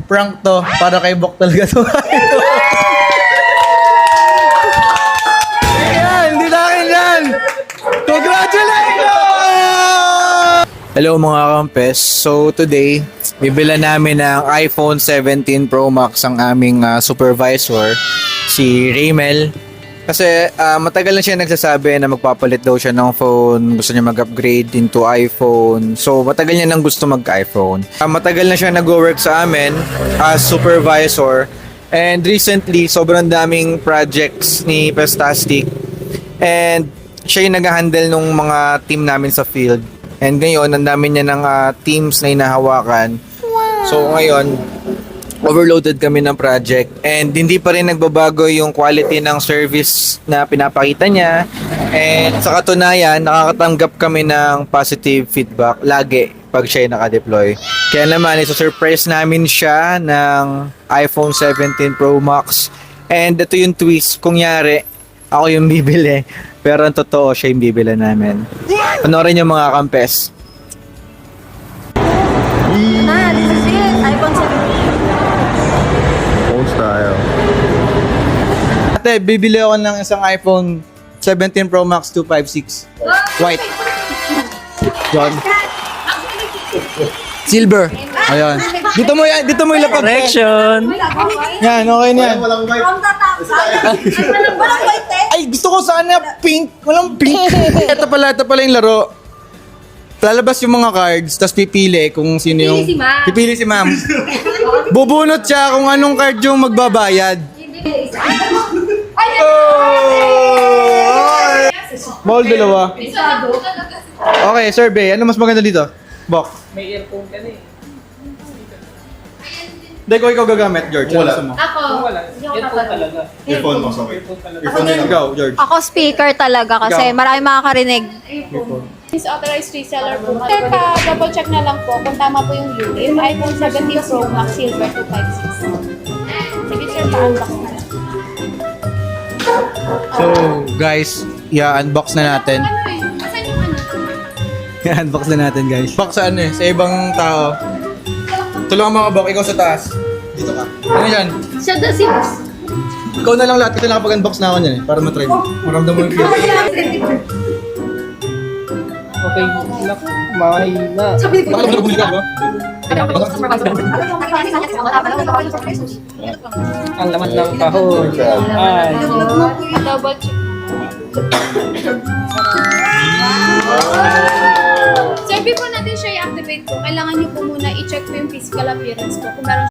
prank to. Para kay Bok talaga to. Ayan, hindi na akin yan. Congratulations! Hello mga kampes. So today, bibila namin ng iPhone 17 Pro Max ang aming supervisor, si Raymel. Kasi matagal na siya nagsasabi na magpapalit daw siya ng phone, gusto niya mag-upgrade into iPhone. So matagal niya nang gusto mag-iPhone. Matagal na siya nag-work sa amin as supervisor. And recently, sobrang daming projects ni Pestastic. And siya yung nag-handle ng mga team namin sa field. And ngayon, ang dami niya ng teams na hinahawakan. So ngayon, overloaded kami ng project and hindi pa rin nagbabago yung quality ng service na pinapakita niya, and sa katunayan nakakatanggap kami ng positive feedback lagi pag siya ay naka-deploy. Kaya naman isa-surprise namin siya ng iPhone 17 Pro Max, and ito yung twist, kung yari ako yung bibili pero ang totoo siya yung bibili namin. Panoorin yung mga kampes. This is it. iPhone 17. Style. Ate, bibili ako ng isang iPhone 17 Pro Max 256. White. John. Silver. Ayun. Dito mo ilapag. Correction! Yan, okay na yan. Walang mic. From the top. Walang white eh. Ay, gusto ko sana pink. Walang pink. Ito pala yung laro. Lalabas yung mga cards, tapos pipili kung sino yung... Pipili si ma'am. Pipili si ma'am. Bubunot siya kung anong card yung magbabayad. Bawal dalawa. Okay, survey. Ano mas maganda dito? Bok. May earphone ka na eh. Hindi ko ikaw gagamit, George. Wala. Ano gusto mo? Ako. Wala. Earphone talaga. Earphone mo, okay. Earphone talaga. Earphone nila. Ikaw, George. Ako speaker talaga kasi Ikaw. marami makakarinig. Is authorized reseller po. Teka, double check na lang po kung tama po yung unit. iPhone 17 Pro Max Silver 256. Sige sir, pa-unbox na lang. So, guys, i-unbox na natin. Ano eh? Asan yung ano? I-unbox na natin, guys. Box sa ano eh, sa ibang tao. Tulungan mo ako, Bok. Ikaw sa taas. Dito ka. Ano yan? Siya the sims. Ikaw na lang lahat kasi nakapag-unbox na ako niyan eh. Para matry mo. Maramdam mo yung feel. Okay, naku, mahina. Baka lang bumili ka, ba? Ang laman ng kahon. Ay. Double check. Sir, before natin siya i-activate po, kailangan niyo po muna i-check po yung physical appearance po kung meron